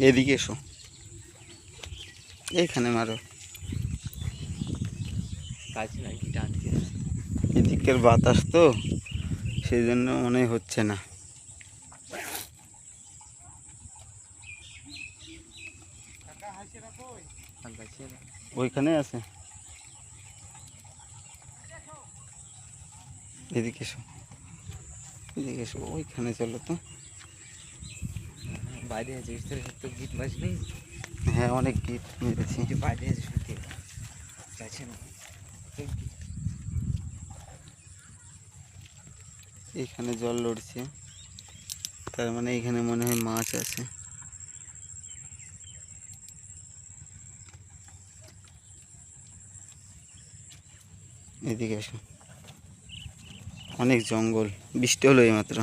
এদিকে এসো, এইখানে মারো। এদিকের বাতাস তো, সেই জন্য মনে হচ্ছে না। ওইখানে আছে, এদিকে এসো, এদিকে এসো, ওইখানে চলো তো। বাইরে আছে তো গিট মাছ নেই। হ্যাঁ, অনেক গিট মেরেছি। বাইরে আছে শুনতে যাচ্ছে না। এখানে জল লড়ছে, তার মানে এখানে মনে হয় মাছ আছে। এদিকে এসো, অনেক জঙ্গল, বৃষ্টি হলো এইমাত্র।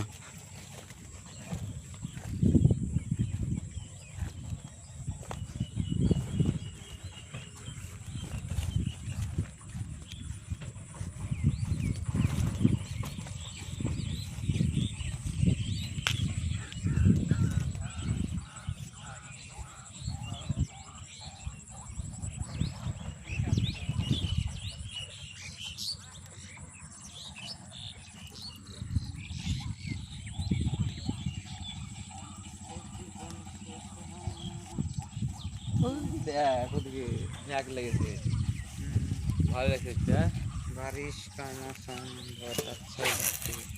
দেখ ওদিকে ম্যাগ লেগেছে, ভালো লাগছে। बारिश का मौसम बहुत अच्छा लगता है।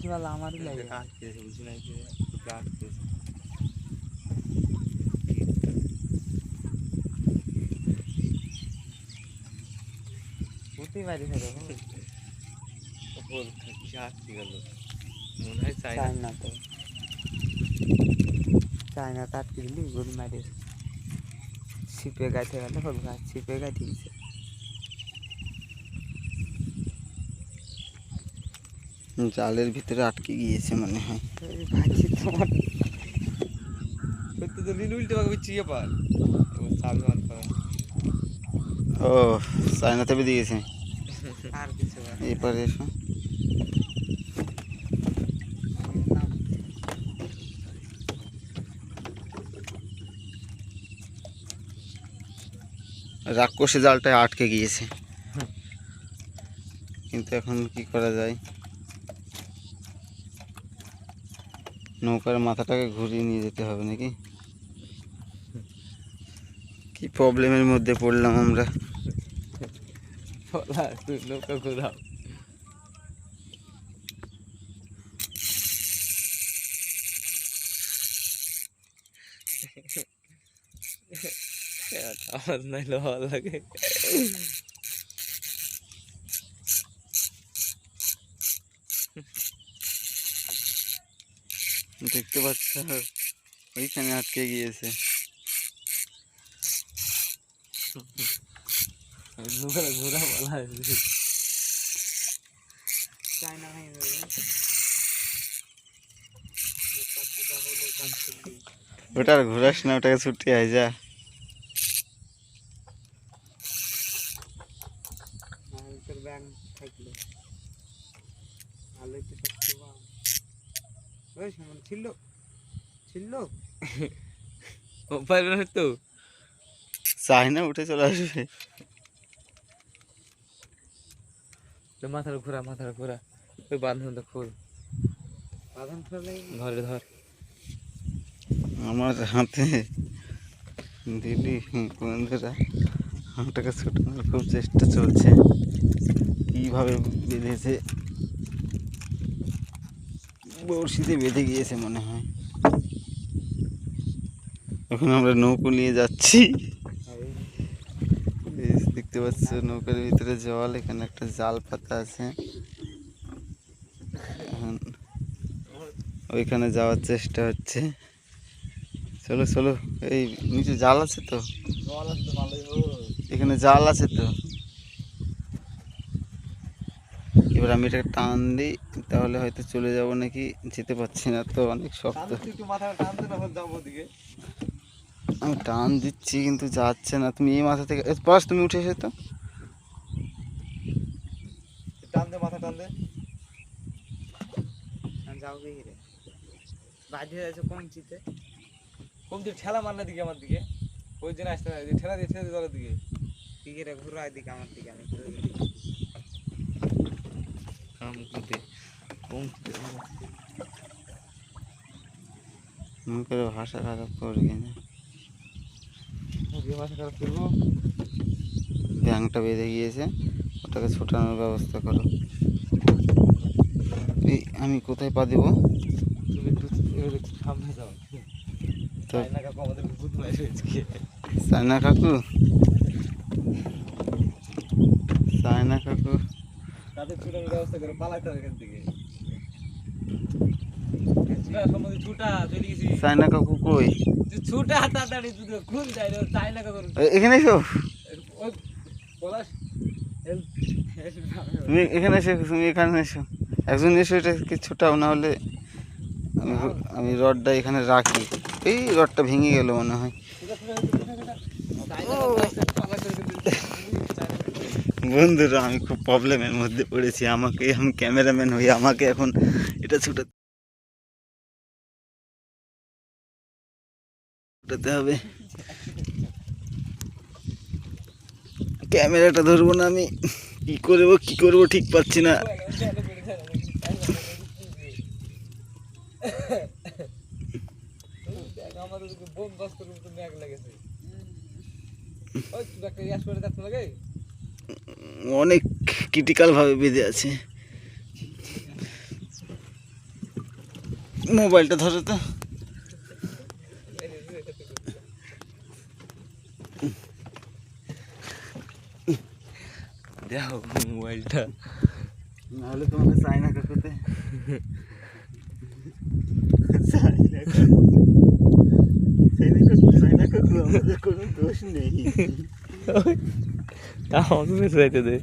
वाला हमारी लगे काटते से बुझ नहीं के काटते से उतनी बारी है तो बोल चाट की गलो मन है चाइना तो चाइना काट के ली गोली मारे छिपे गए थे वाले फल का छिपे गए ठीक से জালের ভিতরে আটকে গিয়েছে মনে হয়। ভাজি তোমার তো নীল উল্টে ভাগে বিচিয়ে পার সাবধান কর। ও চায়নাতে বেঁধে গেছে। আর কিছু না এপারে এসো, রাক্ষসী জালটায় আটকে গিয়েছে, কিন্তু এখন কি করা যায়? নৌকার মাথাটাকে ঘুরিয়ে নিয়ে যেতে হবে নাকি? কি প্রবলেমের মধ্যে পড়লাম আমরা। নৌকা ঘুরাও আওয়াজ নাইলে ভালো লাগে। দেখতে পাচ্ছ ওইখানে আটকে গিয়েছে। ঘোরা বলা চায়না ভাই ওটা আর ঘোরাস না, ওটাকে ছুটি আয় যা। ব্যাং থাকলো ভালোই তো সবচেয়ে ছিল ছিল পারবে না তো চাই না, উঠে চলে আসবে। মাথার ঘোরা ওই বাঁধন তো খোল বাঁধন খুলে ধরে ধর আমার হাতে দিলি বন্ধুরা, হাঁটাকে ছুটানোর খুব চেষ্টা চলছে। কীভাবে বেঁধেছে, বড়শিতে বেঁধে গিয়েছে মনে হয়। এখন আমরা নৌকো নিয়ে যাচ্ছি, দেখতে পাচ্ছ নৌকার ভিতরে জল, এখানে একটা জাল পাতা আছে। ওইখানে যাওয়ার চেষ্টা হচ্ছে। চলো চলো, এই নিচে জাল আছে তো, এখানে জাল আছে তো। এবার আমি এটাকে টান দিই, তাহলে হয়তো চলে যাব নাকি, যেতে পারছি না তো, অনেক শক্ত। একটু মাথাটা টানতে না যাবো ওদিকে। আমি টান দিচ্ছি কিন্তু যাচ্ছে না। তুমি এই মাথা থেকে পাস, তুমি উঠে এসে তো। টান দে, মাথা টান দে। যাও রে, বাধ্য হয়ে যাচ্ছে কমচিতে ঠেলা মারনা দিকে আমার দিকে, ওই জন্য আসতে না, ঠেলা দিয়ে জলের দিকে দিকে রে, ঘুরো দিকে আমার দিকে। আমি মনে করে ভাষা খারাপ করবি না। ভাষা খারাপ করবো। ব্যাংকটা বেঁধে গিয়েছে, ওটাকে ছোটানোর ব্যবস্থা করো। এই আমি কোথায় পা দেবো? তুমি একটু সামনে যাও। তো চায়না কাকু আমাদের ভূত মাইরে আজকে। সায়না কাকু, সায়না কাকু, তাদের ছুটানোর ব্যবস্থা করে পালাইতে হবে এখান থেকে। ছুটা চলে গেছি। সায়না কাকু কই? ছুটা তাড়াতাড়ি খুন যায় রে, চায়না কাকু। এখানে এসো, ওই পলাশ, তুমি এখানে এসো, তুমি এখানে এসো, একজন এসো, এটাকে ছোটাও, না হলে আমি রডটা এখানে রাখি। এই রডটা ভেঙে গেল মনে হয়। বন্ধুরা, আমি খুব প্রবলেমের মধ্যে পড়েছি। আমি ক্যামেরাম্যান হই, আমাকে এখন এটা ছোটাতে হবে। ক্যামেরাটা ধরবো না আমি, কি করবো ঠিক পাচ্ছি না। অনেক ক্রিটিক্যাল ভাবে বেঁধে আছে। মোবাইলটা ধরো তো। দেখো মোবাইলটা, নাহলে তোমাকে চায়না কাকুতে, চায়না কাকু আমাদের কোনো দোষ নেই। তা আমাকে বেঁচে যাইতে দে।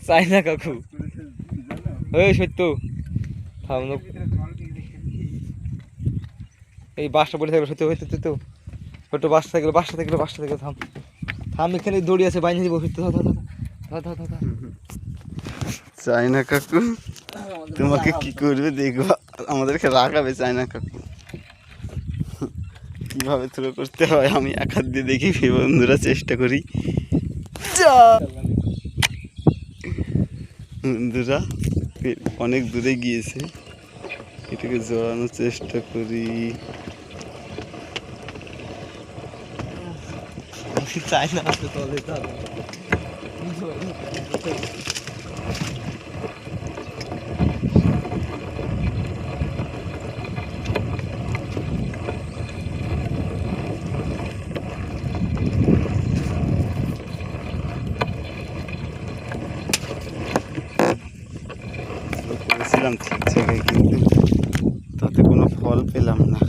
চায়না কাকু, ওই সত্য থাম, এই বাসটা পড়ে থাকবে, সত্য হইতে তো ছোট বাসটা থাকলে থাম থাম, এখানে দড়ি আছে, বাইরে দিব সত্য। চায়না কাকু তোমাকে কি করবে দেখবো, আমাদেরকে রাখাবে চায়না কাকু। কিভাবে থ্রো করতে হয় আমি এক হাত দিয়ে দেখি, বন্ধুরা চেষ্টা করি। বন্ধুরা অনেক দূরে গিয়েছে, এটাকে জড়ানোর চেষ্টা করি। চায়না আছে তলে করেছিলাম ঠিক জায়গায়, কিন্তু তাতে কোনো ফল পেলাম না।